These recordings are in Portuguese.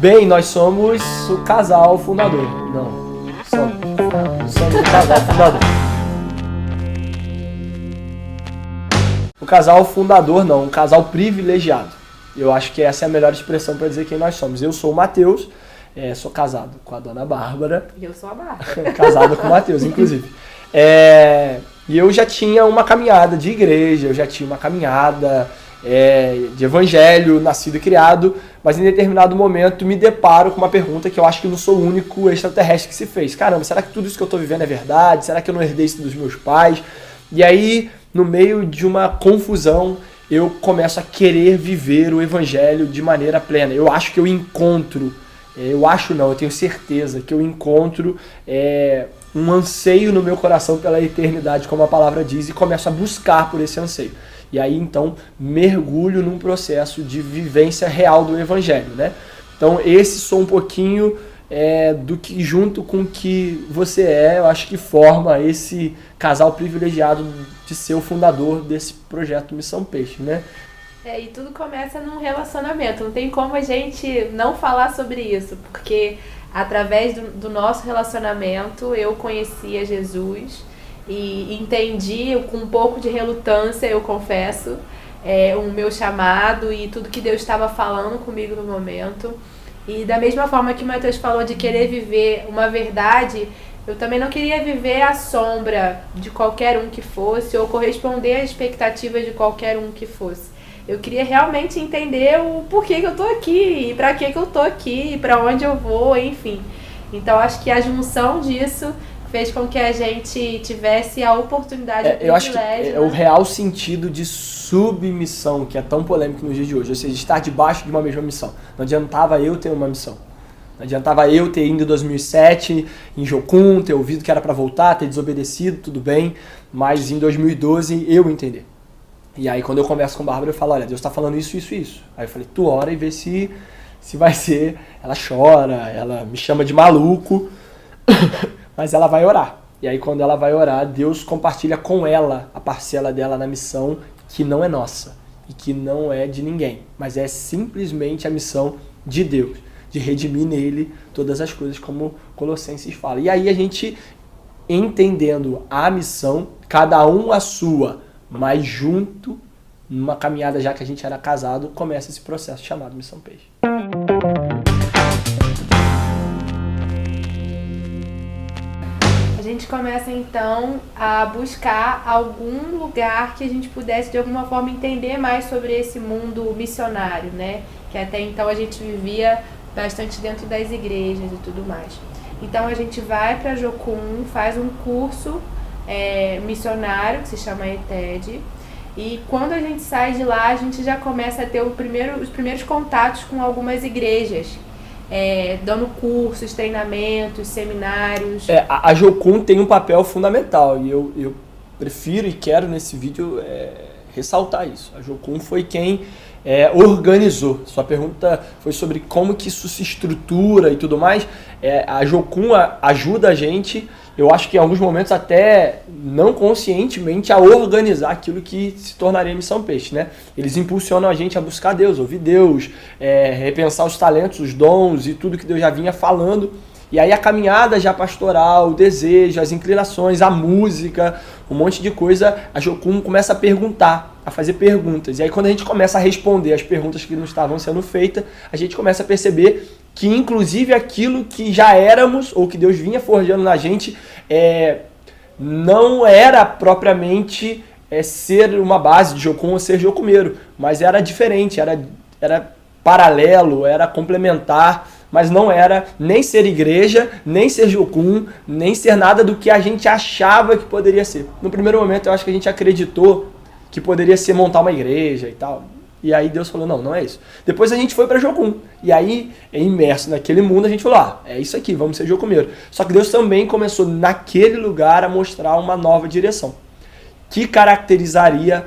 Bem, nós somos o casal fundador. Não, somos o casal fundador. O casal fundador não, um casal privilegiado. Eu acho que essa é a melhor expressão para dizer quem nós somos. Eu sou o Matheus, sou casado com a dona Bárbara. E eu sou a Bárbara. Casado com o Matheus, inclusive. E eu já tinha uma caminhada de igreja, eu já tinha uma caminhada de evangelho, nascido e criado, mas em determinado momento me deparo com uma pergunta que eu acho que eu não sou o único extraterrestre que se fez. Caramba, será que tudo isso que eu estou vivendo é verdade? Será que eu não herdei isso dos meus pais? E aí, no meio de uma confusão, eu começo a querer viver o evangelho de maneira plena. Eu acho que eu encontro, eu tenho certeza que eu encontro um anseio no meu coração pela eternidade, como a palavra diz, e começo a buscar por esse anseio. E aí, então, mergulho num processo de vivência real do evangelho, né? Então, esse sou um pouquinho do que, junto com o que você eu acho que forma esse casal privilegiado de ser o fundador desse projeto Missão Peixe, né? E tudo começa num relacionamento. Não tem como a gente não falar sobre isso, porque através do nosso relacionamento eu conhecia Jesus e entendi com um pouco de relutância, eu confesso, o meu chamado e tudo que Deus estava falando comigo no momento. E da mesma forma que o Matheus falou de querer viver uma verdade, eu também não queria viver à sombra de qualquer um que fosse ou corresponder às expectativas de qualquer um que fosse. Eu queria realmente entender o porquê que eu tô aqui, e pra que eu tô aqui, e pra onde eu vou, enfim. Então acho que a junção disso fez com que a gente tivesse a oportunidade, o privilégio. Eu acho que é o real sentido de submissão, que é tão polêmico nos dias de hoje. Ou seja, estar debaixo de uma mesma missão. Não adiantava eu ter uma missão. Não adiantava eu ter ido em 2007 em Jocum, ter ouvido que era para voltar, ter desobedecido, tudo bem. Mas em 2012 eu entender. E aí quando eu converso com a Bárbara, eu falo, olha, Deus está falando isso, isso, isso. Aí eu falei, tu ora e vê se vai ser. Ela chora, ela me chama de maluco, mas ela vai orar. E aí quando ela vai orar, Deus compartilha com ela a parcela dela na missão que não é nossa e que não é de ninguém, mas é simplesmente a missão de Deus, de redimir nele todas as coisas, como Colossenses fala. E aí a gente, entendendo a missão, cada um a sua, mas junto, numa caminhada já que a gente era casado, começa esse processo chamado Missão Peixe. A gente começa então a buscar algum lugar que a gente pudesse de alguma forma entender mais sobre esse mundo missionário, né? Que até então a gente vivia bastante dentro das igrejas e tudo mais. Então a gente vai para Jocum, faz um curso missionário que se chama ETED, e quando a gente sai de lá a gente já começa a ter os primeiros contatos com algumas igrejas, dando cursos, treinamentos, seminários. A Jocum tem um papel fundamental e eu prefiro e quero nesse vídeo ressaltar isso. A Jocum foi quem organizou. Sua pergunta foi sobre como que isso se estrutura e tudo mais. A Jocum ajuda a gente, eu acho que em alguns momentos até não conscientemente, a organizar aquilo que se tornaria Missão Peixe, né? Eles impulsionam a gente a buscar Deus, ouvir Deus, repensar os talentos, os dons e tudo que Deus já vinha falando. E aí a caminhada já pastoral, o desejo, as inclinações, a música, um monte de coisa, a Jocum começa a perguntar, a fazer perguntas. E aí quando a gente começa a responder as perguntas que não estavam sendo feitas, a gente começa a perceber que inclusive aquilo que já éramos, ou que Deus vinha forjando na gente, não era propriamente ser uma base de Jocum ou ser jocumeiro, mas era diferente, era paralelo, era complementar, mas não era nem ser igreja, nem ser Jocum, nem ser nada do que a gente achava que poderia ser. No primeiro momento eu acho que a gente acreditou que poderia ser montar uma igreja e tal. E aí Deus falou, não é isso. Depois a gente foi para Jocum. E aí, imerso naquele mundo, a gente falou, é isso aqui, vamos ser jocumeiro. Só que Deus também começou naquele lugar a mostrar uma nova direção, que caracterizaria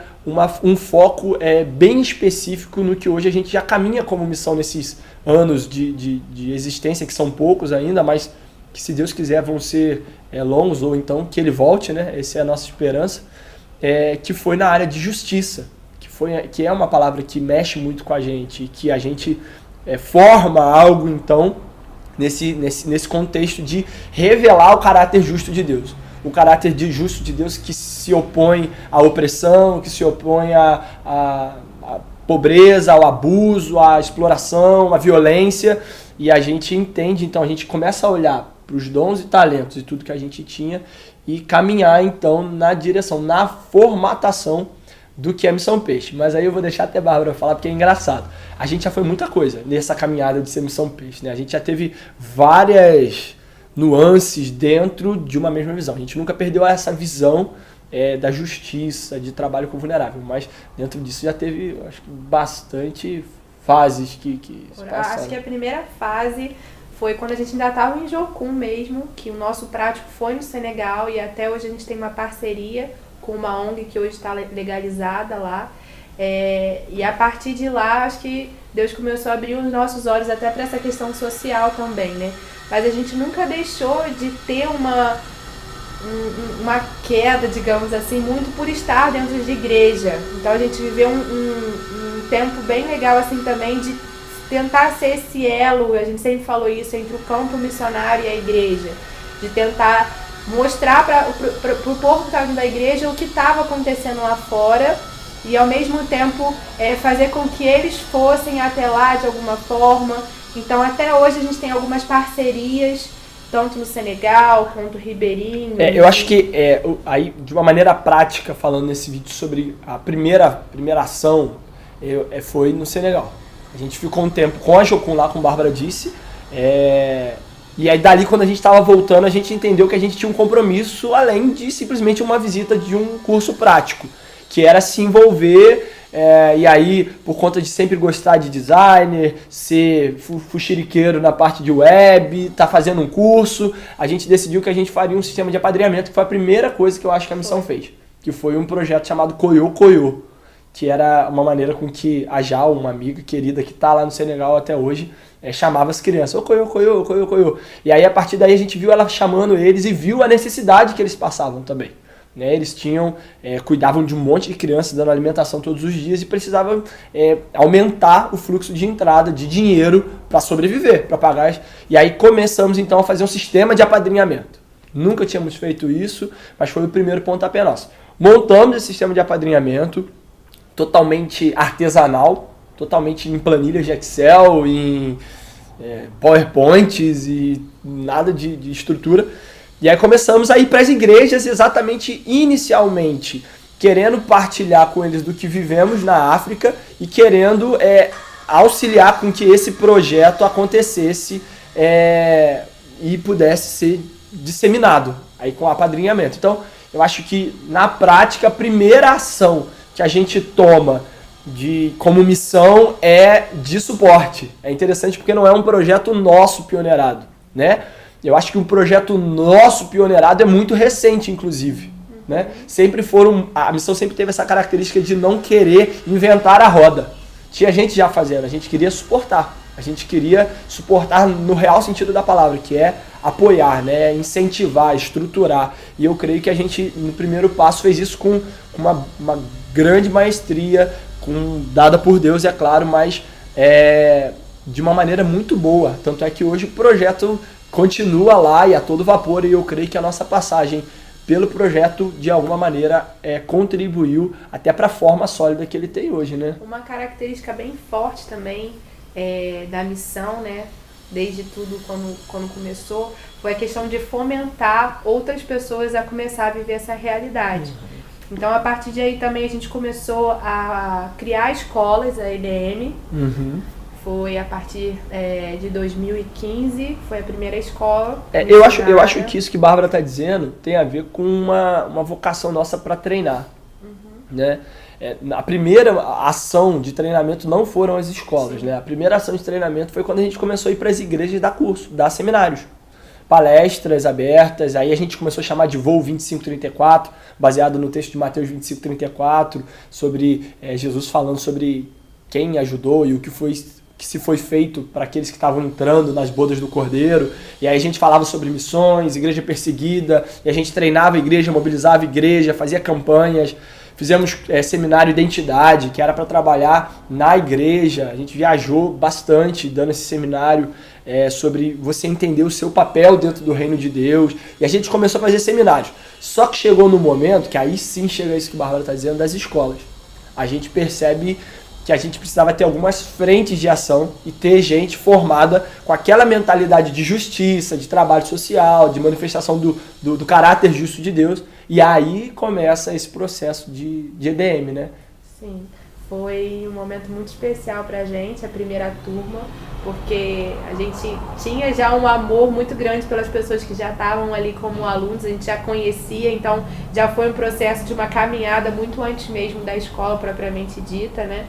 um foco bem específico no que hoje a gente já caminha como missão nesses anos de existência, que são poucos ainda, mas que se Deus quiser vão ser longos, ou então que ele volte, né? Essa é a nossa esperança, que foi na área de justiça, que é uma palavra que mexe muito com a gente, que a gente forma algo, então, nesse contexto de revelar o caráter justo de Deus. O caráter justo de Deus que se opõe à opressão, que se opõe à pobreza, ao abuso, à exploração, à violência. E a gente entende, então a gente começa a olhar para os dons e talentos e tudo que a gente tinha e caminhar então na direção, na formatação do que é Missão Peixe. Mas aí eu vou deixar até a Bárbara falar, porque é engraçado. A gente já foi muita coisa nessa caminhada de ser Missão Peixe, né? A gente já teve várias nuances dentro de uma mesma visão. A gente nunca perdeu essa visão da justiça, de trabalho com o vulnerável, mas dentro disso já teve, acho que, bastante fases que se passaram. Acho que a primeira fase foi quando a gente ainda estava em Jocum mesmo, que o nosso prático foi no Senegal e até hoje a gente tem uma parceria com uma ONG que hoje está legalizada lá. E a partir de lá, acho que Deus começou a abrir os nossos olhos até para essa questão social também, né? Mas a gente nunca deixou de ter uma queda, digamos assim, muito por estar dentro de igreja. Então a gente viveu um tempo bem legal assim também de tentar ser esse elo, a gente sempre falou isso, entre o campo missionário e a igreja. De tentar mostrar para o povo que estava dentro da igreja o que estava acontecendo lá fora e ao mesmo tempo fazer com que eles fossem até lá de alguma forma. Então até hoje a gente tem algumas parcerias, tanto no Senegal quanto Ribeirinho. Eu acho que aí, de uma maneira prática, falando nesse vídeo sobre a primeira ação, foi no Senegal. A gente ficou um tempo com a Jocum lá, como a Bárbara disse, e aí dali, quando a gente estava voltando, a gente entendeu que a gente tinha um compromisso além de simplesmente uma visita de um curso prático, que era se envolver. E aí, por conta de sempre gostar de designer, ser fuxiriqueiro na parte de web, tá fazendo um curso, a gente decidiu que a gente faria um sistema de apadrinhamento, que foi a primeira coisa que eu acho que a missão fez, que foi um projeto chamado Koyo Koyo, que era uma maneira com que a Jal, uma amiga querida que tá lá no Senegal até hoje, chamava as crianças, ô Koyo Koyo, Koyo Koyo. E aí, a partir daí, a gente viu ela chamando eles e viu a necessidade que eles passavam também. Eles cuidavam de um monte de crianças, dando alimentação todos os dias e precisavam aumentar o fluxo de entrada de dinheiro para sobreviver, para pagar. E aí começamos então a fazer um sistema de apadrinhamento. Nunca tínhamos feito isso, mas foi o primeiro pontapé nosso. Montamos esse sistema de apadrinhamento totalmente artesanal, totalmente em planilhas de Excel, em PowerPoints e nada de estrutura. E aí começamos a ir para as igrejas exatamente inicialmente, querendo partilhar com eles do que vivemos na África e querendo auxiliar com que esse projeto acontecesse e pudesse ser disseminado aí com o apadrinhamento. Então, eu acho que na prática a primeira ação que a gente toma como missão é de suporte. É interessante porque não é um projeto nosso pioneirado, né? Eu acho que um projeto nosso pioneirado é muito recente, inclusive. Né? A missão sempre teve essa característica de não querer inventar a roda. Tinha gente já fazendo, a gente queria suportar. A gente queria suportar no real sentido da palavra, que é apoiar, né? Incentivar, estruturar. E eu creio que a gente, no primeiro passo, fez isso com uma grande maestria, dada por Deus, é claro, mas de uma maneira muito boa. Tanto é que hoje o projeto continua lá e a todo vapor, e eu creio que a nossa passagem pelo projeto, de alguma maneira, contribuiu até para a forma sólida que ele tem hoje, né? Uma característica bem forte também da missão, né? Desde tudo, quando começou, foi a questão de fomentar outras pessoas a começar a viver essa realidade. Então, a partir de aí também a gente começou a criar escolas, a EDM. Foi a partir de 2015, foi a primeira escola. Eu acho que isso que a Bárbara está dizendo tem a ver com uma vocação nossa para treinar. Né? A primeira ação de treinamento não foram as escolas. Né? A primeira ação de treinamento foi quando a gente começou a ir para as igrejas dar curso, dar seminários. Palestras abertas, aí a gente começou a chamar de Voo 2534, baseado no texto de Mateus 2534, sobre Jesus falando sobre quem ajudou e o que se foi feito para aqueles que estavam entrando nas bodas do Cordeiro. E aí a gente falava sobre missões, igreja perseguida, e a gente treinava a igreja, mobilizava a igreja, fazia campanhas, Fizemos seminário Identidade, que era para trabalhar na igreja. A gente viajou bastante dando esse seminário sobre você entender o seu papel dentro do reino de Deus. E a gente começou a fazer seminários. Só que chegou no momento, que aí sim chega isso que o Bárbara está dizendo, das escolas. A gente percebe que a gente precisava ter algumas frentes de ação e ter gente formada com aquela mentalidade de justiça, de trabalho social, de manifestação do caráter justo de Deus. E aí começa esse processo de EDM, né? Sim, foi um momento muito especial pra gente, a primeira turma, porque a gente tinha já um amor muito grande pelas pessoas que já estavam ali como alunos, a gente já conhecia, então já foi um processo de uma caminhada muito antes mesmo da escola propriamente dita, né?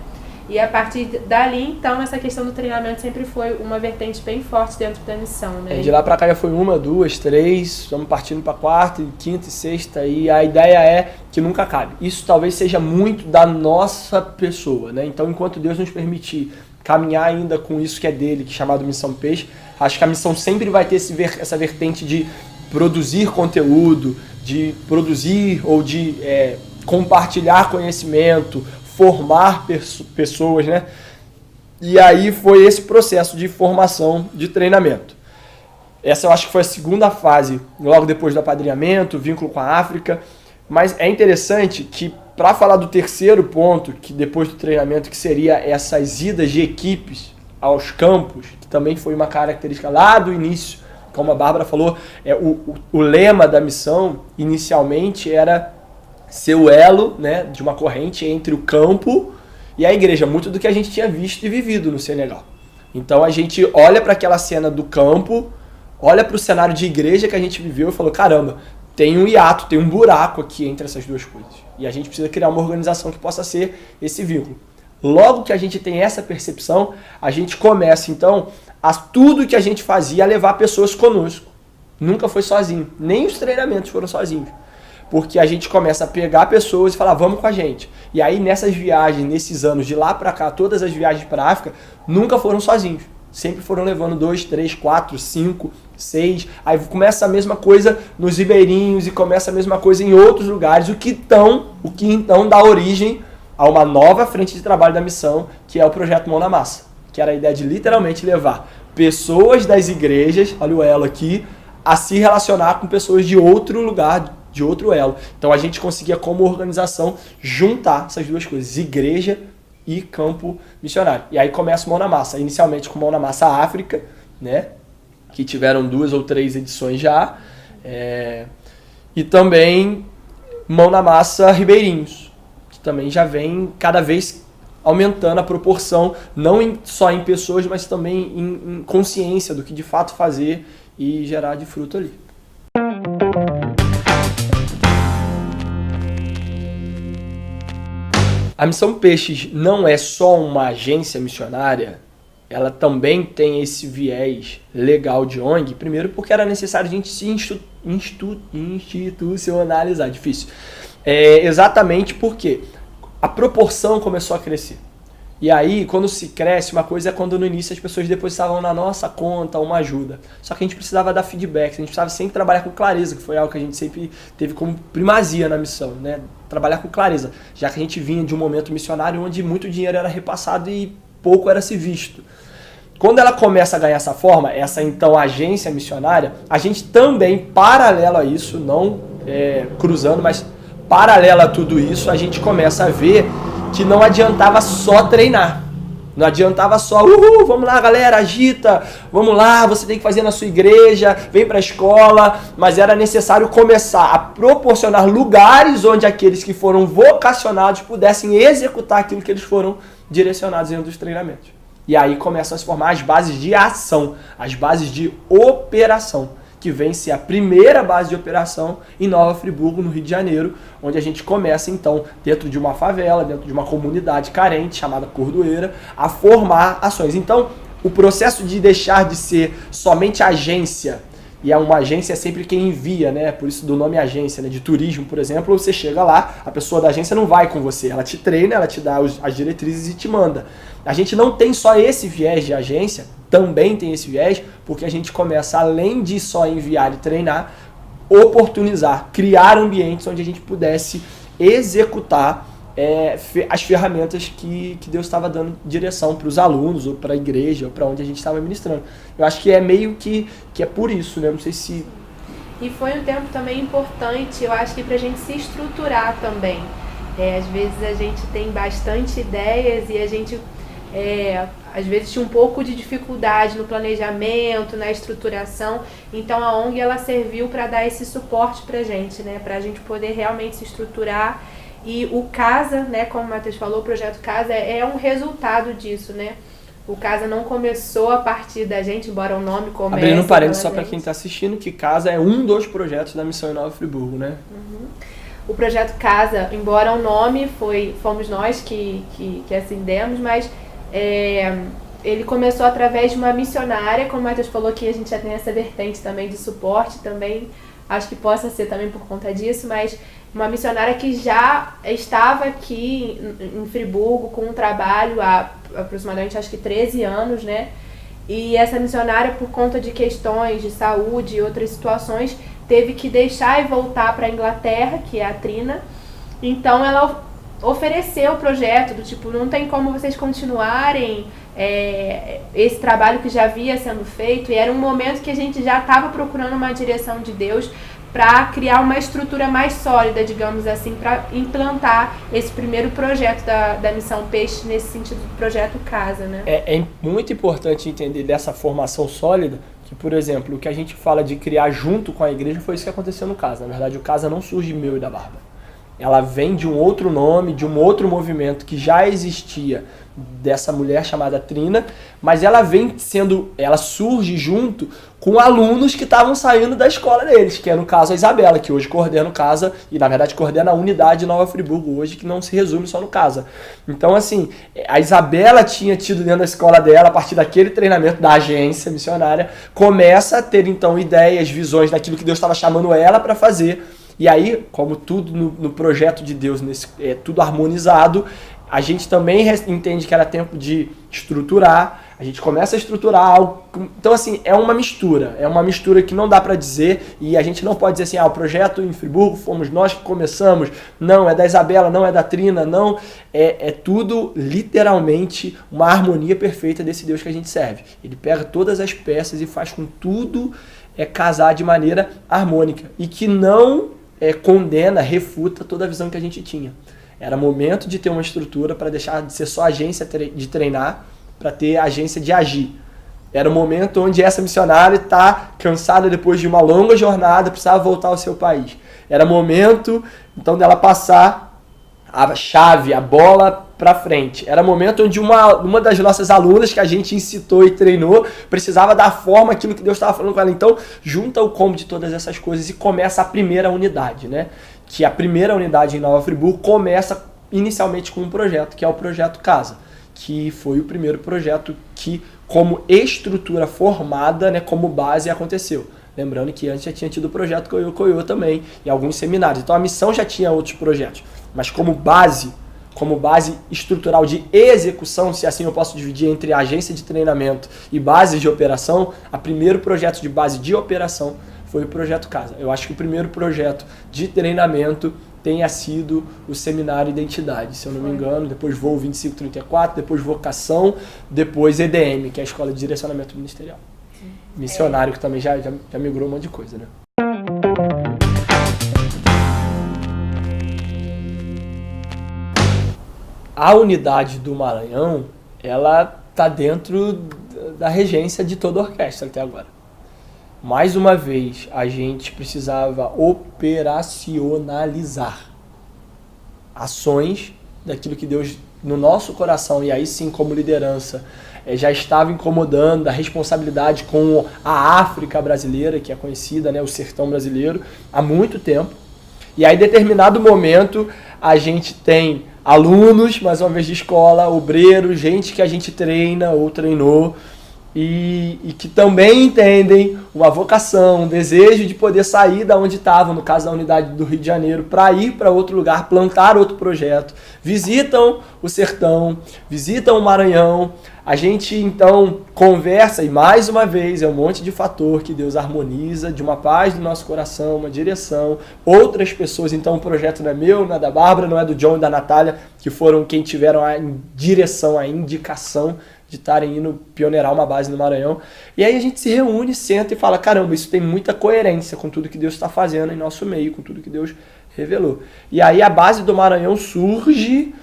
E a partir dali, então, essa questão do treinamento sempre foi uma vertente bem forte dentro da missão, né? De lá pra cá já foi 1, 2, 3, estamos partindo pra 4, 5ª e 6ª, e a ideia é que nunca acabe. Isso talvez seja muito da nossa pessoa, né? Então, enquanto Deus nos permitir caminhar ainda com isso que é dele, que é chamado Missão Peixe, acho que a missão sempre vai ter essa vertente de produzir conteúdo, de produzir ou de compartilhar conhecimento, formar pessoas, né? E aí foi esse processo de formação, de treinamento. Essa eu acho que foi a segunda fase, logo depois do apadrinhamento, vínculo com a África. Mas é interessante que, para falar do terceiro ponto, que depois do treinamento, que seria essas idas de equipes aos campos, que também foi uma característica lá do início, como a Bárbara falou, o lema da missão inicialmente era ser o elo, né, de uma corrente entre o campo e a igreja, muito do que a gente tinha visto e vivido no Senegal. Então a gente olha para aquela cena do campo, olha para o cenário de igreja que a gente viveu e falou, caramba, tem um hiato, tem um buraco aqui entre essas duas coisas. E a gente precisa criar uma organização que possa ser esse vínculo. Logo que a gente tem essa percepção, a gente começa então a tudo que a gente fazia a levar pessoas conosco. Nunca foi sozinho, nem os treinamentos foram sozinhos. Porque a gente começa a pegar pessoas e falar, vamos com a gente. E aí nessas viagens, nesses anos de lá pra cá, todas as viagens para a África, nunca foram sozinhos. Sempre foram levando 2, 3, 4, 5, 6. Aí começa a mesma coisa nos ribeirinhos e começa a mesma coisa em outros lugares, o que então dá origem a uma nova frente de trabalho da missão, que é o Projeto Mão na Massa. Que era a ideia de literalmente levar pessoas das igrejas, olha o elo aqui, a se relacionar com pessoas de outro lugar, de outro elo. Então a gente conseguia, como organização, juntar essas duas coisas, igreja e campo missionário. E aí começa o Mão na Massa, inicialmente com Mão na Massa África, né, que tiveram 2 ou 3 edições já, e também Mão na Massa Ribeirinhos, que também já vem cada vez aumentando a proporção, não só em pessoas, mas também em consciência do que de fato fazer e gerar de fruto ali. A Missão Peixes não é só uma agência missionária, ela também tem esse viés legal de ONG, primeiro porque era necessário a gente se institucionalizar, difícil. Exatamente porque a proporção começou a crescer. E aí, quando se cresce, uma coisa é quando no início as pessoas depositavam na nossa conta uma ajuda. Só que a gente precisava dar feedback, a gente precisava sempre trabalhar com clareza, que foi algo que a gente sempre teve como primazia na missão, né? Trabalhar com clareza, já que a gente vinha de um momento missionário onde muito dinheiro era repassado e pouco era se visto. Quando ela começa a ganhar essa forma, essa então agência missionária, a gente também, paralelo a isso, não cruzando, mas paralelo a tudo isso, a gente começa a ver que não adiantava só treinar. Não adiantava só, vamos lá galera, agita, vamos lá, você tem que fazer na sua igreja, vem para a escola, mas era necessário começar a proporcionar lugares onde aqueles que foram vocacionados pudessem executar aquilo que eles foram direcionados dentro dos treinamentos. E aí começam a se formar as bases de ação, as bases de operação, que vem ser a primeira base de operação em Nova Friburgo, no Rio de Janeiro, onde a gente começa, então, dentro de uma favela, dentro de uma comunidade carente, chamada Cordoeira, a formar ações. Então, o processo de deixar de ser somente agência, e uma agência é sempre quem envia, né? Por isso do nome agência, né? De turismo, por exemplo, você chega lá, a pessoa da agência não vai com você, ela te treina, ela te dá as diretrizes e te manda. A gente não tem só esse viés de agência, também tem esse viés, porque a gente começa, além de só enviar e treinar, oportunizar, criar ambientes onde a gente pudesse executar as ferramentas que Deus estava dando direção para os alunos, ou para a igreja, ou para onde a gente estava ministrando. Eu acho que é meio que é por isso, né? Não sei se... E foi um tempo também importante, eu acho que para a gente se estruturar também. Às vezes a gente tem bastante ideias e a gente, às vezes, tinha um pouco de dificuldade no planejamento, na estruturação. Então a ONG ela serviu para dar esse suporte para a gente, né? Para a gente poder realmente se estruturar. E o CASA, né, como o Matheus falou, o projeto CASA é um resultado disso, né? O CASA não começou a partir da gente, embora o nome comece... Abrindo um parênteses só para quem está assistindo, que CASA é um dos projetos da Missão em Nova Friburgo, né? O projeto CASA, embora o nome fomos nós que assim demos, mas ele começou através de uma missionária, como o Matheus falou, que a gente já tem essa vertente também de suporte, também acho que possa ser também por conta disso, mas uma missionária que já estava aqui em Friburgo com um trabalho há aproximadamente, acho que 13 anos, né? E essa missionária, por conta de questões de saúde e outras situações, teve que deixar e voltar para a Inglaterra, que é a Trina. Então ela ofereceu o projeto do tipo, não tem como vocês continuarem esse trabalho que já havia sendo feito. E era um momento que a gente já estava procurando uma direção de Deus para criar uma estrutura mais sólida, digamos assim, para implantar esse primeiro projeto da Missão Peixe, nesse sentido do projeto CASA, né? É muito importante entender dessa formação sólida, que, por exemplo, o que a gente fala de criar junto com a igreja foi isso que aconteceu no CASA. Na verdade, o CASA não surge meu e da Bárbara. Ela vem de um outro nome, de um outro movimento que já existia dessa mulher chamada Trina, mas ela surge junto com alunos que estavam saindo da escola deles, que é no caso a Isabela, que hoje coordena o CASA, e na verdade coordena a unidade de Nova Friburgo hoje, que não se resume só no CASA. Então, assim, a Isabela tinha tido dentro da escola dela, a partir daquele treinamento da agência missionária, começa a ter então ideias, visões daquilo que Deus estava chamando ela para fazer. E aí, como tudo no projeto de Deus, tudo harmonizado, a gente também entende que era tempo de estruturar, a gente começa a estruturar algo. Então, assim, é uma mistura que não dá para dizer, e a gente não pode dizer assim, o projeto em Friburgo fomos nós que começamos, não, é da Isabela, não é da Trina, não, é tudo literalmente uma harmonia perfeita desse Deus que a gente serve. Ele pega todas as peças e faz com tudo casar de maneira harmônica, e que não condena, refuta toda a visão que a gente tinha. Era momento de ter uma estrutura para deixar de ser só agência de treinar, para ter agência de agir. Era o momento onde essa missionária está cansada depois de uma longa jornada, precisava voltar ao seu país. Era momento, então, dela passar a chave, a bola para frente. Era momento onde uma das nossas alunas que a gente incitou e treinou precisava dar forma àquilo que Deus estava falando com ela. Então, junta o combo de todas essas coisas e começa a primeira unidade, né? Que a primeira unidade em Nova Friburgo começa inicialmente com um projeto, que é o Projeto CASA, que foi o primeiro projeto que, como estrutura formada, né, como base, aconteceu. Lembrando que antes já tinha tido o projeto Coiô também, e alguns seminários. Então a missão já tinha outros projetos, mas como base estrutural de execução, se assim eu posso dividir entre agência de treinamento e base de operação, o primeiro projeto de base de operação foi o Projeto CASA. Eu acho que o primeiro projeto de treinamento tenha sido o Seminário Identidade, se eu não me engano, depois Voo 2534, depois Vocação, depois EDM, que é a Escola de Direcionamento Ministerial. Missionário, que também já migrou um monte de coisa, né? A unidade do Maranhão, ela está dentro da regência de toda a orquestra até agora. Mais uma vez, a gente precisava operacionalizar ações daquilo que Deus, no nosso coração, e aí sim como liderança, já estava incomodando, a responsabilidade com a África brasileira, que é conhecida, né, o sertão brasileiro, há muito tempo. E aí, em determinado momento, a gente tem alunos, mais uma vez de escola, obreiros, gente que a gente treina ou treinou, e que também entendem uma vocação, um desejo de poder sair da onde estavam, no caso da unidade do Rio de Janeiro, para ir para outro lugar, plantar outro projeto. Visitam o sertão, visitam o Maranhão. A gente então conversa e mais uma vez é um monte de fator que Deus harmoniza, de uma paz do nosso coração, uma direção. Outras pessoas, então o projeto não é meu, não é da Bárbara, não é do John e da Natália, que foram quem tiveram a direção, a indicação de estarem indo pioneirar uma base no Maranhão. E aí a gente se reúne, senta e fala, caramba, isso tem muita coerência com tudo que Deus está fazendo em nosso meio, com tudo que Deus revelou. E aí a base do Maranhão surge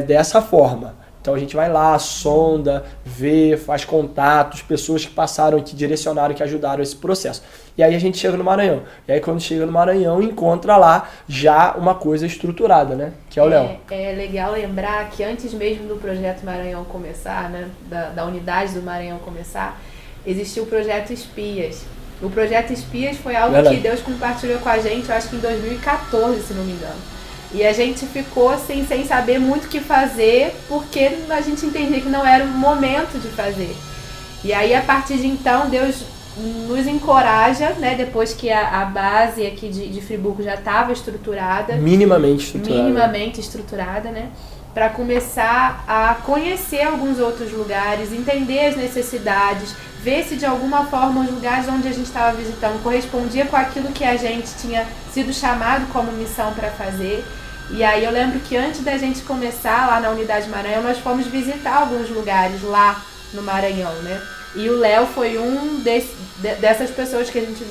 dessa forma. Então a gente vai lá, sonda, vê, faz contatos, pessoas que passaram, que direcionaram, que ajudaram esse processo. E aí a gente chega no Maranhão. E aí quando chega no Maranhão, encontra lá já uma coisa estruturada, né? Que é o Léo. É legal lembrar que antes mesmo do projeto Maranhão começar, né? Da unidade do Maranhão começar, existiu o projeto Espias. O projeto Espias foi algo que Deus compartilhou com a gente, eu acho que em 2014, se não me engano. E a gente ficou assim, sem saber muito o que fazer, porque a gente entendia que não era o momento de fazer. E aí, a partir de então, Deus nos encoraja, né, depois que a base aqui de Friburgo já estava estruturada. Minimamente estruturada, né? Para começar a conhecer alguns outros lugares, entender as necessidades, ver se de alguma forma os lugares onde a gente estava visitando correspondia com aquilo que a gente tinha sido chamado como missão para fazer. E aí eu lembro que antes da gente começar lá na Unidade Maranhão, nós fomos visitar alguns lugares lá no Maranhão, né? E o Léo foi dessas pessoas que a gente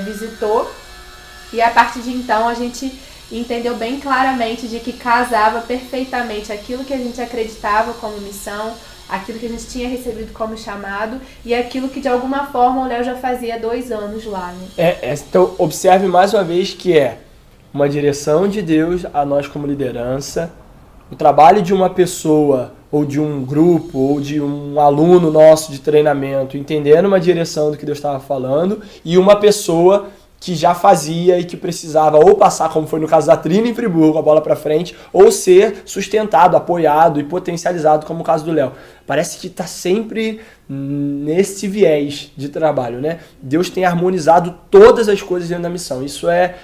visitou. E a partir de então a gente entendeu bem claramente de que casava perfeitamente aquilo que a gente acreditava como missão, aquilo que a gente tinha recebido como chamado e aquilo que de alguma forma o Léo já fazia 2 anos lá, né? Então observe mais uma vez que é uma direção de Deus a nós como liderança, o trabalho de uma pessoa ou de um grupo ou de um aluno nosso de treinamento entendendo uma direção do que Deus estava falando e uma pessoa que já fazia e que precisava ou passar, como foi no caso da Trina em Friburgo, a bola para frente, ou ser sustentado, apoiado e potencializado, como o caso do Léo. Parece que está sempre nesse viés de trabalho, né? Deus tem harmonizado todas as coisas dentro da missão. Isso é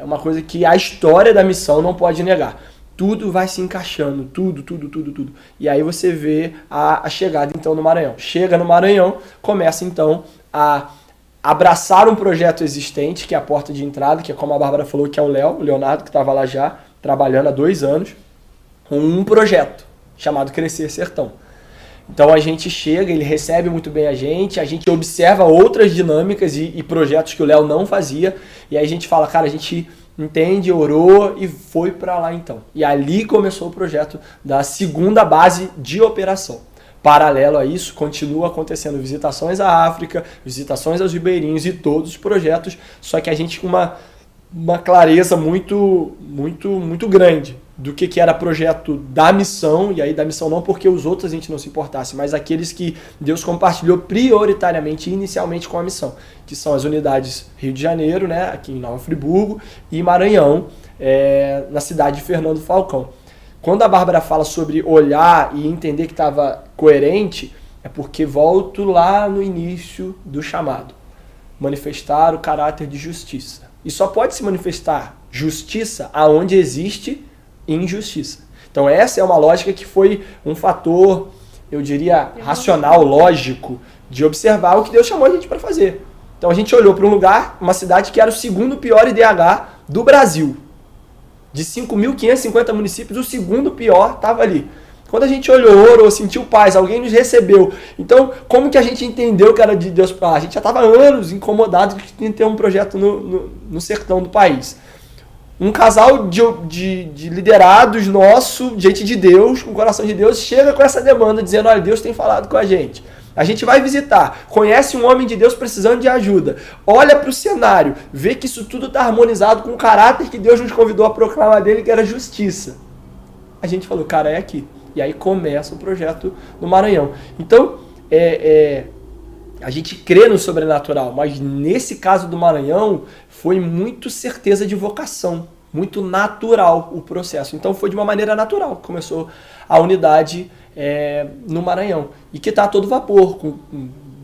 uma coisa que a história da missão não pode negar. Tudo vai se encaixando, tudo. E aí você vê a chegada então no Maranhão. Chega no Maranhão, começa então a abraçar um projeto existente, que é a porta de entrada, que é como a Bárbara falou, que é o Leonardo, que estava lá já, trabalhando há 2 anos, com um projeto chamado Crescer Sertão. Então a gente chega, ele recebe muito bem a gente observa outras dinâmicas e projetos que o Léo não fazia, e aí a gente fala, cara, a gente entende, orou e foi para lá então. E ali começou o projeto da segunda base de operação. Paralelo a isso, continua acontecendo visitações à África, visitações aos ribeirinhos e todos os projetos, só que a gente com uma clareza muito grande do que era projeto da missão, e aí da missão não porque os outros a gente não se importasse, mas aqueles que Deus compartilhou prioritariamente e inicialmente com a missão, que são as unidades Rio de Janeiro, né, aqui em Nova Friburgo, e Maranhão, na cidade de Fernando Falcão. Quando a Bárbara fala sobre olhar e entender que estava coerente, é porque volto lá no início do chamado. Manifestar o caráter de justiça. E só pode se manifestar justiça aonde existe injustiça. Então essa é uma lógica que foi um fator, eu diria, racional, lógico, de observar o que Deus chamou a gente para fazer. Então a gente olhou para um lugar, uma cidade que era o 2º pior IDH do Brasil. De 5.550 municípios, o 2º pior estava ali. Quando a gente olhou, orou, sentiu paz, alguém nos recebeu. Então, como que a gente entendeu que era de Deus para lá? A gente já estava há anos incomodado de ter um projeto no sertão do país. Um casal de liderados nosso, gente de Deus, com o coração de Deus, chega com essa demanda, dizendo, olha, Deus tem falado com a gente. A gente vai visitar, conhece um homem de Deus precisando de ajuda, olha para o cenário, vê que isso tudo está harmonizado com o caráter que Deus nos convidou a proclamar dele, que era justiça. A gente falou, cara, é aqui. E aí começa o projeto no Maranhão. Então, a gente crê no sobrenatural, mas nesse caso do Maranhão, foi muito certeza de vocação, muito natural o processo. Então foi de uma maneira natural que começou a unidade no Maranhão. E que está a todo vapor, com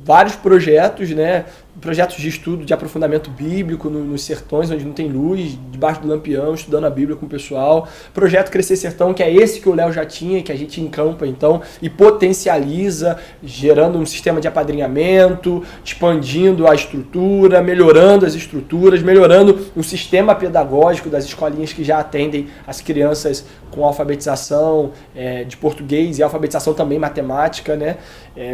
vários projetos, né, projetos de estudo, de aprofundamento bíblico nos sertões, onde não tem luz, debaixo do lampião, estudando a Bíblia com o pessoal. Projeto Crescer Sertão, que é esse que o Léo já tinha, que a gente encampa então e potencializa, gerando um sistema de apadrinhamento, expandindo a estrutura, melhorando as estruturas, melhorando o sistema pedagógico das escolinhas que já atendem as crianças com alfabetização de português e alfabetização também matemática, né?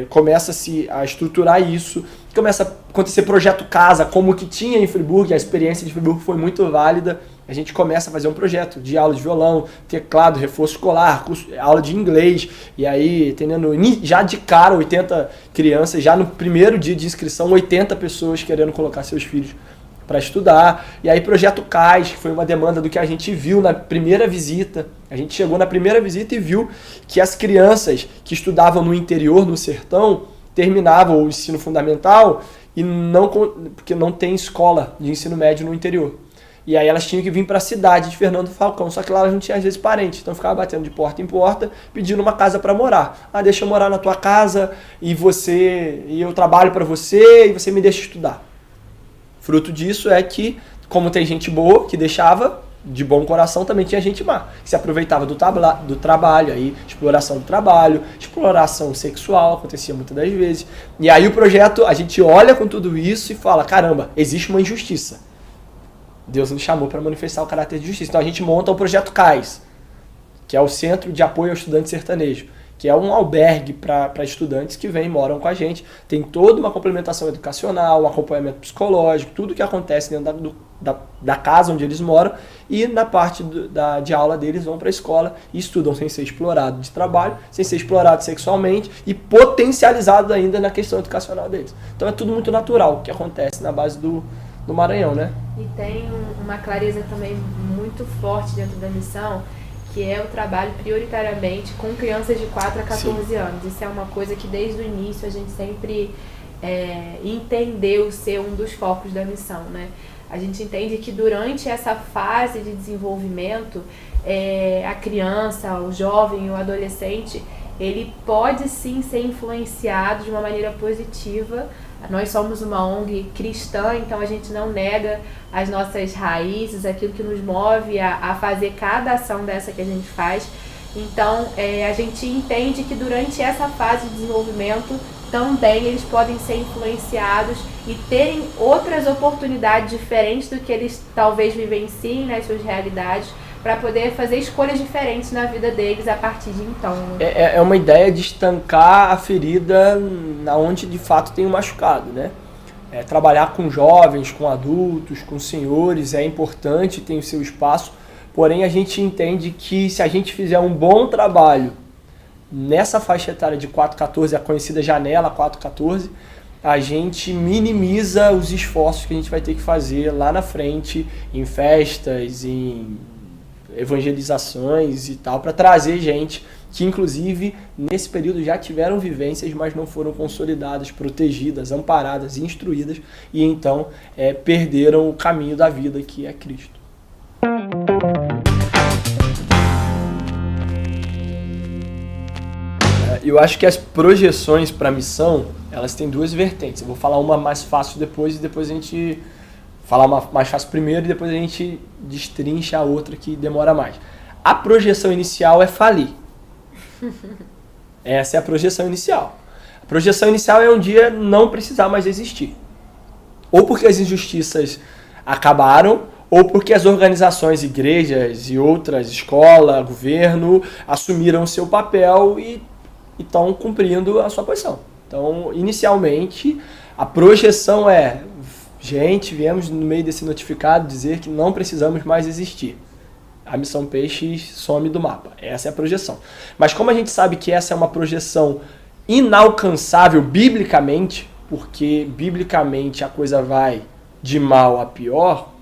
Começa-se a estruturar isso, começa a acontecer projeto casa, como que tinha em Friburgo, a experiência de Friburgo foi muito válida. A gente começa a fazer um projeto de aula de violão, teclado, reforço escolar, aula de inglês, e aí tendo já de cara 80 crianças, já no primeiro dia de inscrição, 80 pessoas querendo colocar seus filhos para estudar. E aí projeto CAIS, que foi uma demanda do que a gente viu na primeira visita. A gente chegou na primeira visita e viu que as crianças que estudavam no interior, no sertão, terminavam o ensino fundamental e porque não tem escola de ensino médio no interior. E aí elas tinham que vir para a cidade de Fernando Falcão, só que lá elas não tinham às vezes parentes, então ficava batendo de porta em porta, pedindo uma casa para morar. Ah, deixa eu morar na tua casa e eu trabalho para você e você me deixa estudar. Fruto disso é que, como tem gente boa que deixava, de bom coração também tinha gente má, que se aproveitava do trabalho, aí exploração do trabalho, exploração sexual, acontecia muitas das vezes. E aí o projeto, a gente olha com tudo isso e fala, caramba, existe uma injustiça. Deus nos chamou para manifestar o caráter de justiça. Então a gente monta o projeto CAIS, que é o Centro de Apoio ao Estudante Sertanejo, que é um albergue para estudantes que vêm e moram com a gente. Tem toda uma complementação educacional, um acompanhamento psicológico, tudo que acontece dentro da casa onde eles moram, e na parte de aula deles vão para a escola e estudam sem ser explorado de trabalho, sem ser explorado sexualmente e potencializado ainda na questão educacional deles. Então é tudo muito natural o que acontece na base do Maranhão, né? E tem uma clareza também muito forte dentro da missão, que é o trabalho prioritariamente com crianças de 4 a 14 Sim. anos. Isso é uma coisa que desde o início a gente sempre entendeu ser um dos focos da missão, né? A gente entende que durante essa fase de desenvolvimento, a criança, o jovem, o adolescente, ele pode sim ser influenciado de uma maneira positiva. Nós somos uma ONG cristã, então a gente não nega as nossas raízes, aquilo que nos move a fazer cada ação dessa que a gente faz. Então a gente entende que durante essa fase de desenvolvimento também eles podem ser influenciados e terem outras oportunidades diferentes do que eles talvez vivenciem nas suas realidades, para poder fazer escolhas diferentes na vida deles a partir de então. É uma ideia de estancar a ferida onde de fato tem um machucado, né? Trabalhar com jovens, com adultos, com senhores é importante, tem o seu espaço, porém a gente entende que se a gente fizer um bom trabalho nessa faixa etária de 4-14, a conhecida janela 4-14, a gente minimiza os esforços que a gente vai ter que fazer lá na frente, em festas, em evangelizações e tal, para trazer gente que inclusive nesse período já tiveram vivências, mas não foram consolidadas, protegidas, amparadas, instruídas e então perderam o caminho da vida que é Cristo. Eu acho que as projeções para a missão, elas têm duas vertentes. Eu vou falar uma mais fácil depois e depois a gente falar uma mais fácil primeiro e depois a gente destrincha a outra que demora mais. A projeção inicial é falir. Essa é a projeção inicial. A projeção inicial é um dia não precisar mais existir. Ou porque as injustiças acabaram, ou porque as organizações, igrejas e outras, escola, governo, assumiram o seu papel e estão cumprindo a sua posição. Então, inicialmente, a projeção é: gente, viemos no meio desse notificado dizer que não precisamos mais existir. A missão Peixes some do mapa. Essa é a projeção. Mas como a gente sabe que essa é uma projeção inalcançável biblicamente, porque biblicamente a coisa vai de mal a pior,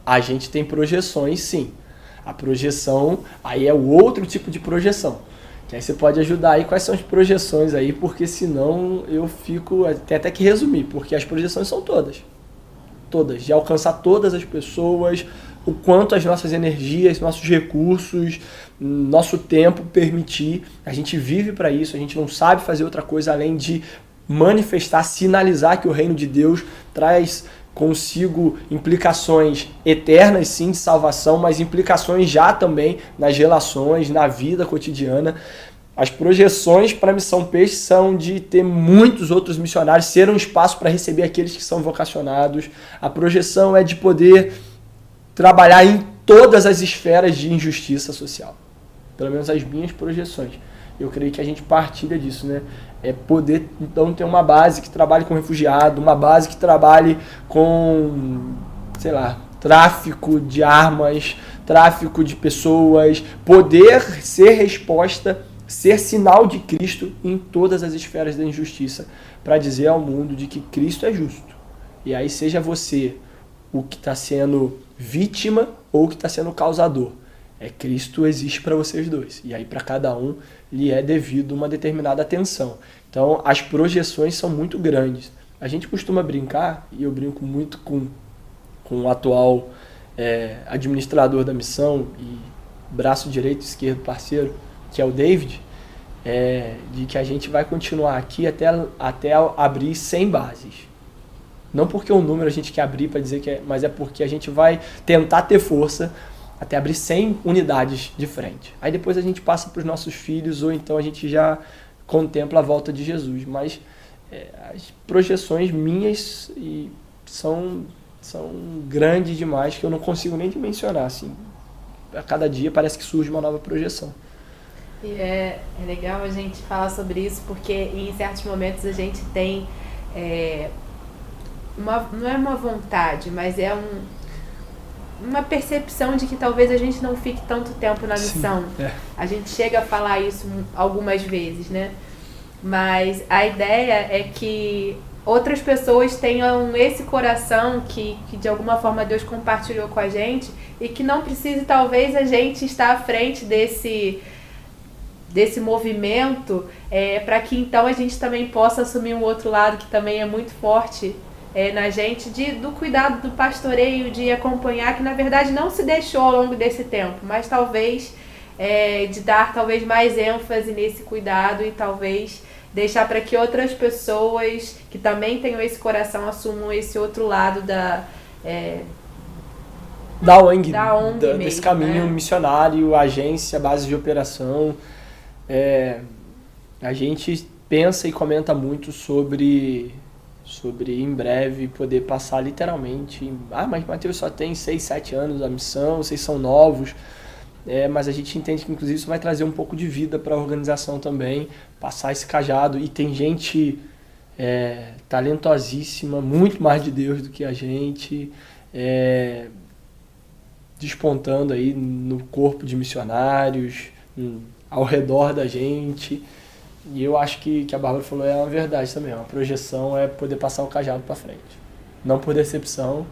a gente tem projeções sim. A projeção aí é o outro tipo de projeção. Que aí você pode ajudar aí quais são as projeções aí, porque senão eu fico... Tem até que resumir, porque as projeções são todas. Todas. De alcançar todas as pessoas, o quanto as nossas energias, nossos recursos, nosso tempo permitir. A gente vive para isso, a gente não sabe fazer outra coisa além de manifestar, sinalizar que o reino de Deus traz consigo implicações eternas, sim, de salvação, mas implicações já também nas relações, na vida cotidiana. As projeções para a Missão Peixe são de ter muitos outros missionários, ser um espaço para receber aqueles que são vocacionados. A projeção é de poder trabalhar em todas as esferas de injustiça social. Pelo menos as minhas projeções. Eu creio que a gente partilha disso, né? É poder, então, ter uma base que trabalhe com refugiado, uma base que trabalhe com, sei lá, tráfico de armas, tráfico de pessoas, poder ser resposta, ser sinal de Cristo em todas as esferas da injustiça, para dizer ao mundo de que Cristo é justo. E aí seja você o que está sendo vítima ou o que está sendo causador. Cristo existe para vocês dois. E aí para cada um lhe é devido uma determinada atenção. Então as projeções são muito grandes. A gente costuma brincar, e eu brinco muito com o atual administrador da missão e braço direito e esquerdo parceiro, que é o David, de que a gente vai continuar aqui até abrir 100 bases. Não porque o número a gente quer abrir para dizer que mas é porque a gente vai tentar ter força até abrir 100 unidades de frente. Aí depois a gente passa para os nossos filhos, ou então a gente já contempla a volta de Jesus. Mas as projeções minhas são grandes demais, que eu não consigo nem dimensionar. Assim. A cada dia parece que surge uma nova projeção. E é legal a gente falar sobre isso, porque em certos momentos a gente tem, não é uma vontade, mas é uma percepção de que talvez a gente não fique tanto tempo na missão. Sim, A gente chega a falar isso algumas vezes, né? Mas a ideia é que outras pessoas tenham esse coração que de alguma forma Deus compartilhou com a gente, e que não precise talvez a gente estar à frente desse movimento, para que então a gente também possa assumir um outro lado que também é muito forte na gente, do cuidado do pastoreio, de acompanhar, que na verdade não se deixou ao longo desse tempo, mas talvez de dar talvez mais ênfase nesse cuidado, e talvez deixar para que outras pessoas que também tenham esse coração assumam esse outro lado da ONG desse mesmo, caminho missionário, agência, base de operação. A gente pensa e comenta muito sobre em breve poder passar literalmente, mas Mateus só tem 6, 7 anos a missão, vocês são novos, mas a gente entende que inclusive isso vai trazer um pouco de vida para a organização também, passar esse cajado, e tem gente talentosíssima, muito mais de Deus do que a gente, despontando aí no corpo de missionários, ao redor da gente. E eu acho que a Bárbara falou uma verdade também. Uma projeção é poder passar o cajado para frente. Não por decepção,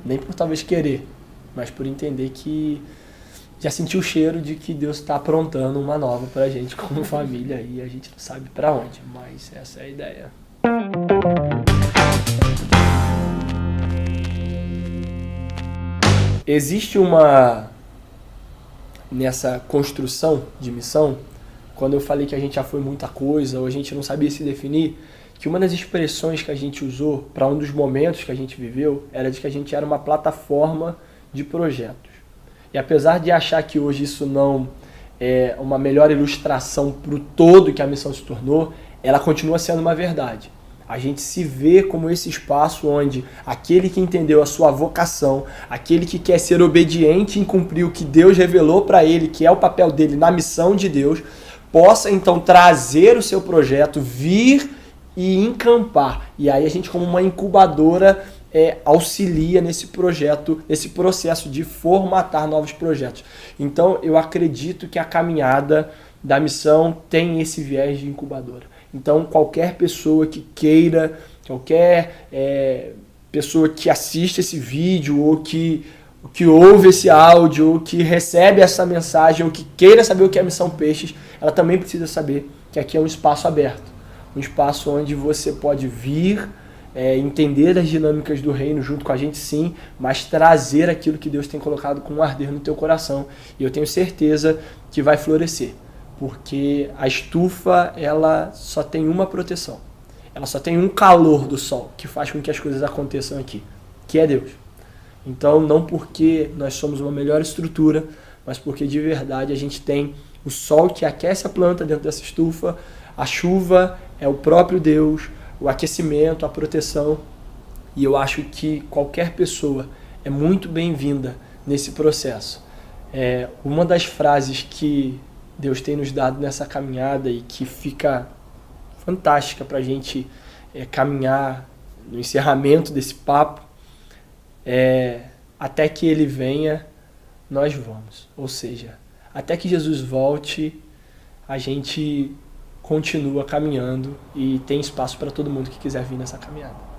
nem por talvez querer, mas por entender que já sentiu o cheiro de que Deus está aprontando uma nova para a gente como família, e a gente não sabe para onde, mas essa é a ideia. Existe nessa construção de missão, quando eu falei que a gente já foi muita coisa, ou a gente não sabia se definir, que uma das expressões que a gente usou para um dos momentos que a gente viveu era de que a gente era uma plataforma de projetos. E apesar de achar que hoje isso não é uma melhor ilustração para o todo que a missão se tornou, ela continua sendo uma verdade. A gente se vê como esse espaço onde aquele que entendeu a sua vocação, aquele que quer ser obediente em cumprir o que Deus revelou para ele, que é o papel dele na missão de Deus, possa então trazer o seu projeto, vir e encampar. E aí a gente, como uma incubadora, auxilia nesse projeto, nesse processo de formatar novos projetos. Então eu acredito que a caminhada da missão tem esse viés de incubadora. Então qualquer pessoa que queira, qualquer pessoa que assiste esse vídeo, ou que ouve esse áudio, ou que recebe essa mensagem, ou que queira saber o que é a Missão Peixes, ela também precisa saber que aqui é um espaço aberto. Um espaço onde você pode vir, entender as dinâmicas do reino junto com a gente, sim, mas trazer aquilo que Deus tem colocado com um arder no teu coração. E eu tenho certeza que vai florescer, porque a estufa, ela só tem uma proteção. ela só tem um calor do sol que faz com que as coisas aconteçam aqui, que é Deus. Então, não porque nós somos uma melhor estrutura, mas porque de verdade a gente tem o sol que aquece a planta dentro dessa estufa, a chuva é o próprio Deus, o aquecimento, a proteção. E eu acho que qualquer pessoa é muito bem-vinda nesse processo. Uma das frases que Deus tem nos dado nessa caminhada e que fica fantástica para a gente caminhar no encerramento desse papo até que Ele venha, nós vamos. Ou seja, até que Jesus volte, a gente continua caminhando e tem espaço para todo mundo que quiser vir nessa caminhada.